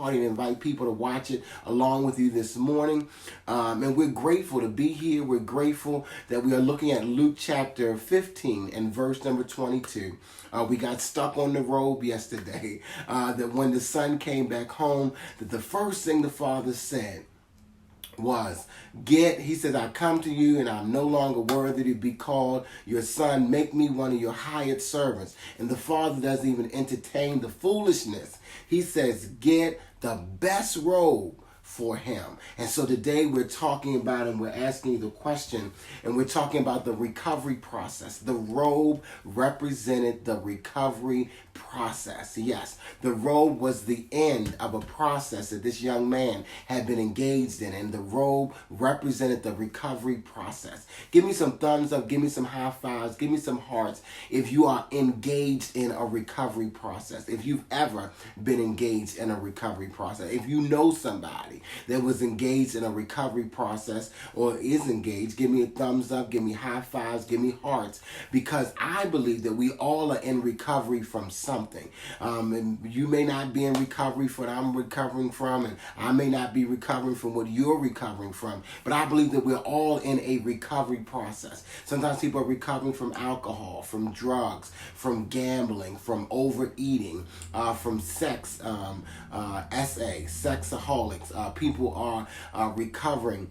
party and invite people to watch it along with you this morning. And we're grateful to be here. We're grateful that we are looking at Luke chapter 15 and verse number 22. We got stuck on the road yesterday, that when the son came back home, that the first thing the father said was, he said, I come to you and I'm no longer worthy to be called your son. Make me one of your hired servants. And the father doesn't even entertain the foolishness. He says, get the best robe for him. And so today we're talking about, and we're asking you the question, and we're talking about the recovery process. The robe represented the recovery process. Yes, the robe was the end of a process that this young man had been engaged in, and the robe represented the recovery process. Give me some thumbs up, give me some high fives, give me some hearts if you are engaged in a recovery process, if you've ever been engaged in a recovery process, if you know somebody that was engaged in a recovery process or is engaged, give me a thumbs up, give me high fives, give me hearts, because I believe that we all are in recovery from something. And you may not be in recovery from what I'm recovering from, and I may not be recovering from what you're recovering from, but I believe that we're all in a recovery process. Sometimes people are recovering from alcohol, from drugs, from gambling, from overeating, from sex, sexaholics. People are recovering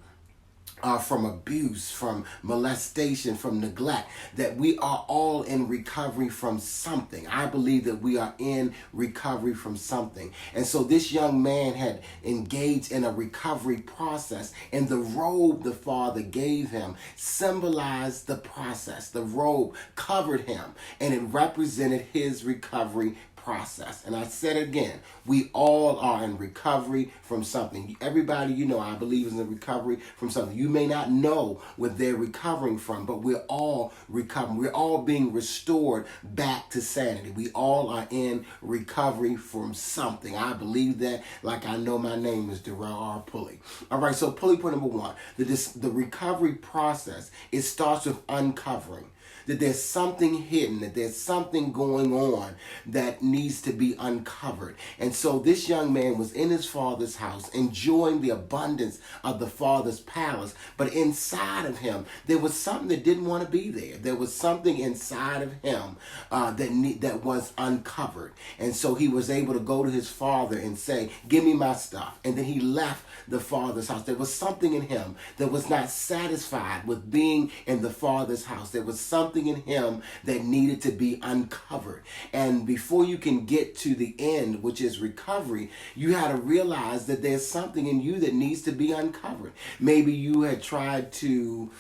from abuse, from molestation, from neglect, that we are all in recovery from something. I believe that we are in recovery from something. And so this young man had engaged in a recovery process, and the robe the father gave him symbolized the process. The robe covered him, and it represented his recovery process. And I said again, we all are in recovery from something. Everybody you know, I believe, is in recovery from something. You may not know what they're recovering from, but we're all recovering. We're all being restored back to sanity. We all are in recovery from something. I believe that, like I know my name is Darrell R. Pulley. All right, so Pulley point number one, the recovery process, it starts with uncovering. That there's something hidden, that there's something going on that needs to be uncovered. And so this young man was in his father's house, enjoying the abundance of the father's palace. But inside of him, there was something that didn't want to be there. There was something inside of him that was uncovered. And so he was able to go to his father and say, give me my stuff. And then he left the father's house. There was something in him that was not satisfied with being in the father's house. There was something in him that needed to be uncovered. And before you can get to the end, which is recovery, you had to realize that there's something in you that needs to be uncovered. Maybe you had tried to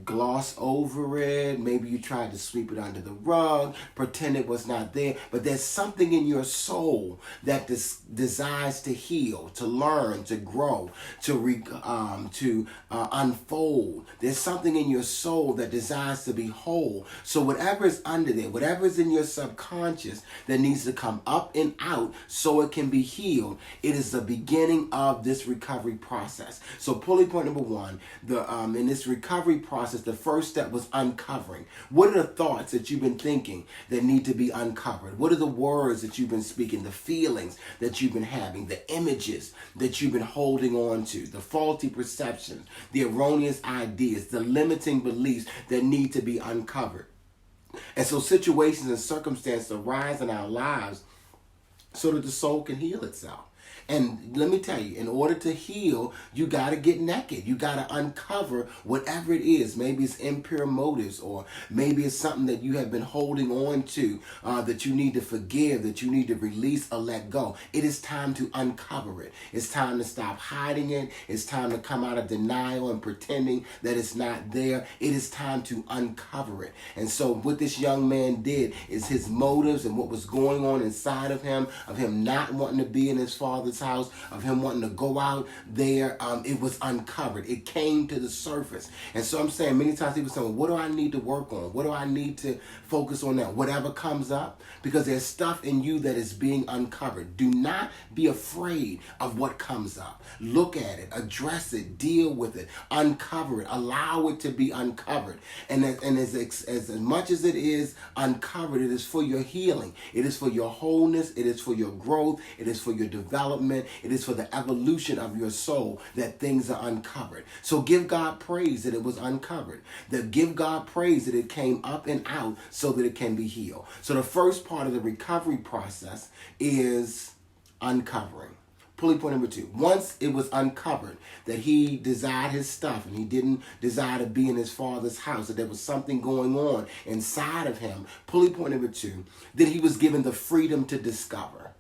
gloss over it. Maybe you tried to sweep it under the rug, pretend it was not there. But there's something in your soul that desires to heal, to learn, to grow, to unfold. There's something in your soul that desires to be whole. So whatever is under there, whatever is in your subconscious that needs to come up and out so it can be healed, it is the beginning of this recovery process. So Pulley point number one, in this recovery process, the first step was uncovering. What are the thoughts that you've been thinking that need to be uncovered? What are the words that you've been speaking, the feelings that you've been having, the images that you've been holding on to, the faulty perceptions, the erroneous ideas, the limiting beliefs that need to be uncovered? And so situations and circumstances arise in our lives so that the soul can heal itself. And let me tell you, in order to heal, you got to get naked. You got to uncover whatever it is. Maybe it's impure motives, or maybe it's something that you have been holding on to that you need to forgive, that you need to release or let go. It is time to uncover it. It's time to stop hiding it. It's time to come out of denial and pretending that it's not there. It is time to uncover it. And so what this young man did is his motives and what was going on inside of him not wanting to be in his father's father's house, of him wanting to go out there, it was uncovered. It came to the surface. And so I'm saying many times people say, well, what do I need to work on? What do I need to focus on now? Whatever comes up, because there's stuff in you that is being uncovered. Do not be afraid of what comes up. Look at it, address it, deal with it, uncover it, allow it to be uncovered. And as much as it is uncovered, it is for your healing. It is for your wholeness. It is for your growth. It is for your development. It is for the evolution of your soul that things are uncovered. So give God praise that it was uncovered. That give God praise that it came up and out so that it can be healed. So the first part of the recovery process is uncovering. Pulley point number 2. Once it was uncovered that he desired his stuff and he didn't desire to be in his father's house, that there was something going on inside of him, pulley point number 2, then he was given the freedom to discover.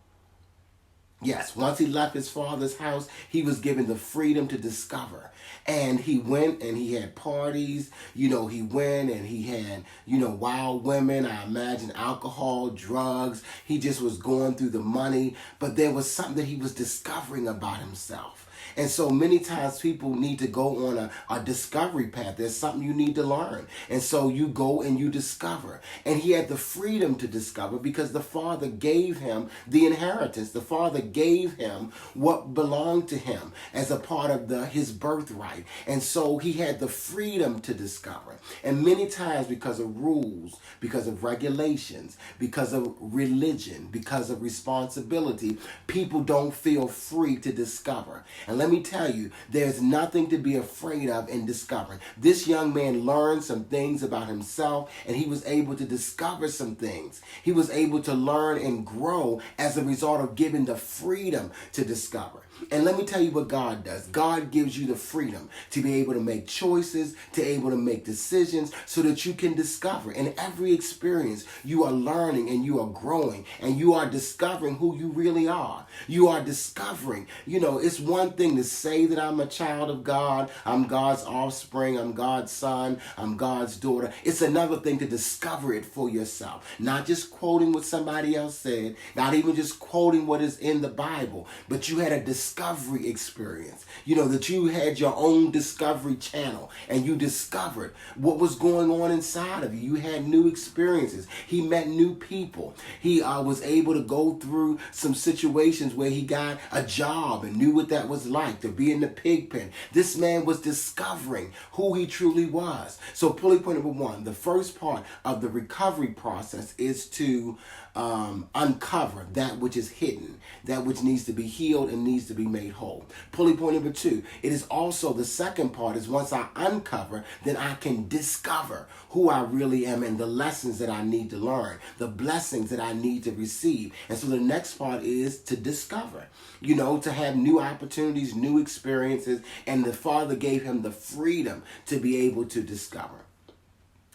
Yes, once he left his father's house, he was given the freedom to discover. And he went and he had parties, he went and he had, wild women, I imagine alcohol, drugs. He just was going through the money. But there was something that he was discovering about himself. And so many times people need to go on a discovery path. There's something you need to learn. And so you go and you discover. And he had the freedom to discover because the Father gave him the inheritance. The Father gave him what belonged to him as a part of his birthright. And so he had the freedom to discover. And many times because of rules, because of regulations, because of religion, because of responsibility, people don't feel free to discover. And let me tell you, there's nothing to be afraid of in discovering. This young man learned some things about himself, and he was able to discover some things. He was able to learn and grow as a result of giving the freedom to discover. And let me tell you what God does. God gives you the freedom to be able to make choices, to be able to make decisions so that you can discover. In every experience, you are learning and you are growing and you are discovering who you really are. You are discovering, it's one thing to say that I'm a child of God, I'm God's offspring, I'm God's son, I'm God's daughter. It's another thing to discover it for yourself. Not just quoting what somebody else said, not even just quoting what is in the Bible, but you had a discovery experience, that you had your own discovery channel and you discovered what was going on inside of you. You had new experiences. He met new people. He was able to go through some situations where he got a job and knew what that was like to be in the pig pen. This man was discovering who he truly was. So pulley point number 1, the first part of the recovery process is to uncover that which is hidden, that which needs to be healed and needs to be made whole. Pulley point number 2, it is also the second part is once I uncover, then I can discover who I really am and the lessons that I need to learn, the blessings that I need to receive. And so the next part is to discover, to have new opportunities, new experiences, and the Father gave him the freedom to be able to discover.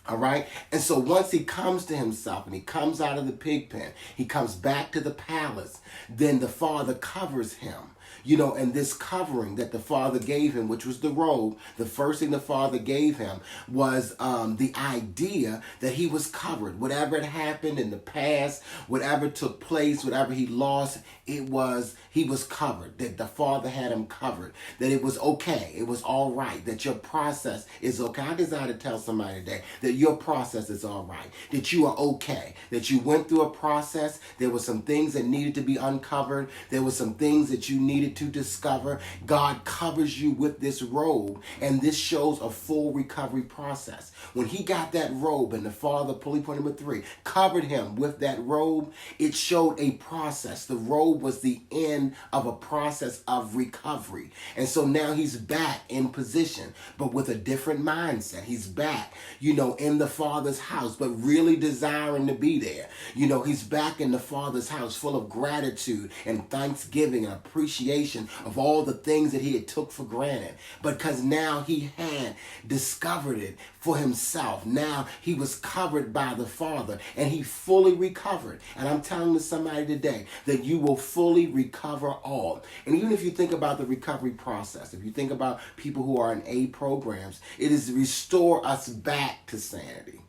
All right. And so once he comes to himself and he comes out of the pig pen, he comes back to the palace, then the Father covers him. And this covering that the Father gave him, which was the robe, the first thing the Father gave him was the idea that he was covered. Whatever had happened in the past, whatever took place, whatever he lost, he was covered, that the Father had him covered, that it was okay, it was all right, that your process is okay. I desire to tell somebody today that your process is all right, that you are okay, that you went through a process, there were some things that needed to be uncovered, there were some things that you needed to discover. God covers you with this robe, and this shows a full recovery process. When he got that robe and the Father, pulley point number 3, covered him with that robe, it showed a process. The robe was the end of a process of recovery. And so now he's back in position, but with a different mindset. He's back, in the Father's house, but really desiring to be there. He's back in the Father's house full of gratitude and thanksgiving and appreciation of all the things that he had took for granted. Because now he had discovered it for himself. Now he was covered by the Father and he fully recovered. And I'm telling to somebody today that you will fully recover all. And even if you think about the recovery process, if you think about people who are in A programs, it is to restore us back to sanity.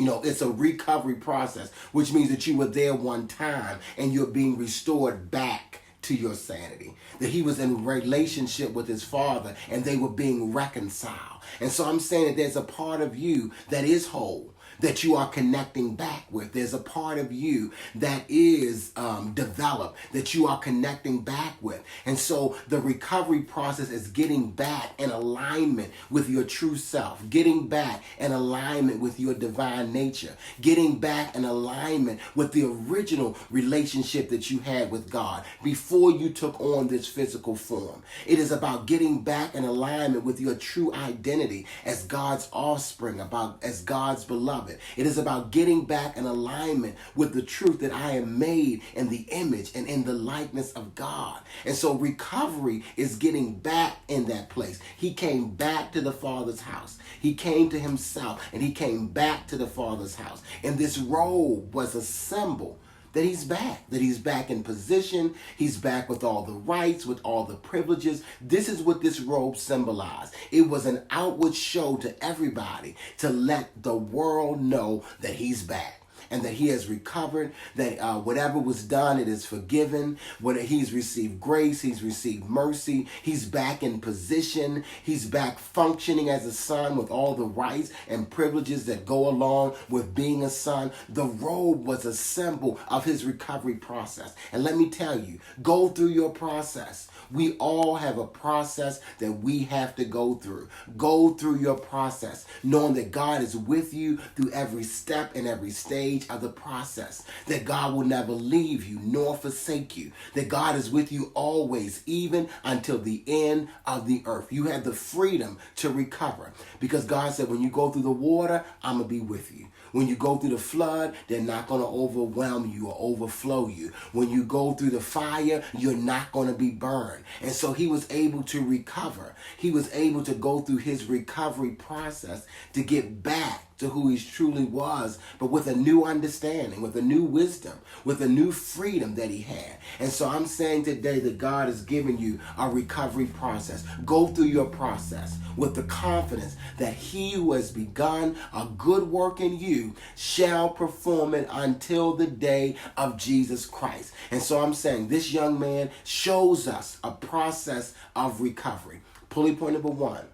It's a recovery process, which means that you were there one time and you're being restored back to your sanity, that he was in relationship with his father and they were being reconciled. And so I'm saying that there's a part of you that is whole, that you are connecting back with. There's a part of you that is developed, that you are connecting back with. And so the recovery process is getting back in alignment with your true self, getting back in alignment with your divine nature, getting back in alignment with the original relationship that you had with God before you took on this physical form. It is about getting back in alignment with your true identity as God's offspring, as God's beloved. It is about getting back in alignment with the truth that I am made in the image and in the likeness of God. And so recovery is getting back in that place. He came back to the Father's house. He came to himself and he came back to the Father's house. And this robe was a symbol that he's back in position. He's back with all the rights, with all the privileges. This is what this robe symbolized. It was an outward show to everybody to let the world know that he's back and that he has recovered, that whatever was done, it is forgiven. He's received grace, he's received mercy, he's back in position, he's back functioning as a son with all the rights and privileges that go along with being a son. The robe was a symbol of his recovery process. And let me tell you, go through your process. We all have a process that we have to go through. Go through your process, knowing that God is with you through every step and every stage of the process, that God will never leave you nor forsake you, that God is with you always, even until the end of the earth. You have the freedom to recover because God said, when you go through the water, I'm going to be with you. When you go through the flood, they're not going to overwhelm you or overflow you. When you go through the fire, you're not going to be burned. And so he was able to recover. He was able to go through his recovery process to get back to who he truly was, but with a new understanding, with a new wisdom, with a new freedom that he had. And so I'm saying today that God has given you a recovery process. Go through your process with the confidence that he who has begun a good work in you shall perform it until the day of Jesus Christ. And so I'm saying this young man shows us a process of recovery. Pulley point number one.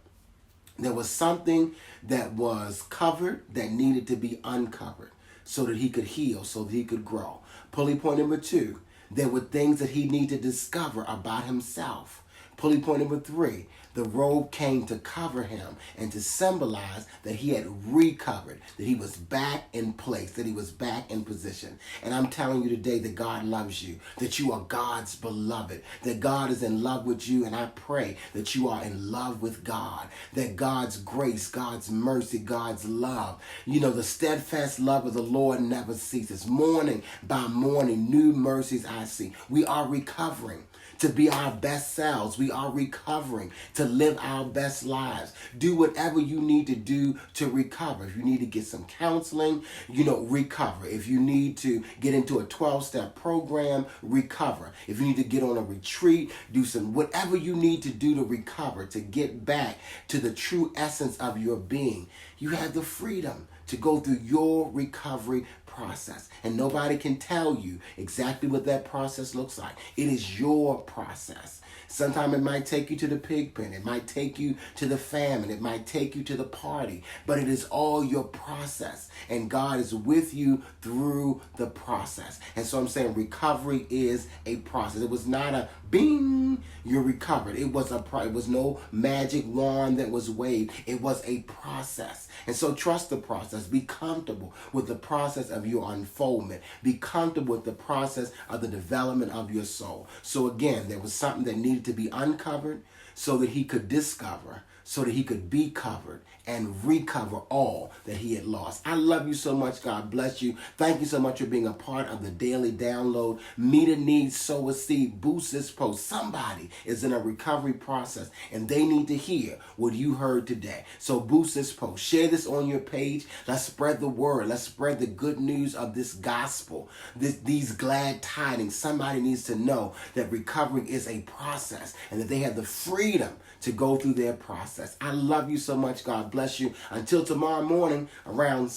There was something that was covered that needed to be uncovered so that he could heal, so that he could grow. Pulley point number two, there were things that he needed to discover about himself. Pulley point number three, the robe came to cover him and to symbolize that he had recovered, that he was back in place, that he was back in position. And I'm telling you today that God loves you, that you are God's beloved, that God is in love with you. And I pray that you are in love with God, that God's grace, God's mercy, God's love, the steadfast love of the Lord never ceases. Morning by morning, new mercies I see. We are recovering to be our best selves. We are recovering to live our best lives. Do whatever you need to do to recover. If you need to get some counseling, recover. If you need to get into a 12-step program, recover. If you need to get on a retreat, do whatever you need to do to recover, to get back to the true essence of your being. You have the freedom to go through your recovery process. And nobody can tell you exactly what that process looks like. It is your process. Sometimes it might take you to the pig pen. It might take you to the famine. It might take you to the party. But it is all your process. And God is with you through the process. And so I'm saying recovery is a process. It was not a bing, you're recovered. It was no magic wand that was waved. It was a process. And so trust the process. Be comfortable with the process of your unfoldment. Be comfortable with the process of the development of your soul. So again, there was something that needed to be uncovered so that he could discover, so that he could be covered and recover all that he had lost. I love you so much. God bless you. Thank you so much for being a part of the daily download. Meet a need, sow a seed, boost this post. Somebody is in a recovery process and they need to hear what you heard today. So boost this post. Share this on your page. Let's spread the word. Let's spread the good news of this gospel, these glad tidings. Somebody needs to know that recovery is a process and that they have the freedom to go through their process. I love you so much. God bless you. Until tomorrow morning around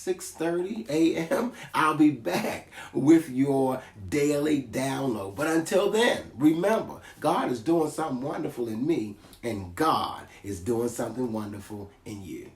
6:30 a.m., I'll be back with your daily download. But until then, remember, God is doing something wonderful in me, and God is doing something wonderful in you.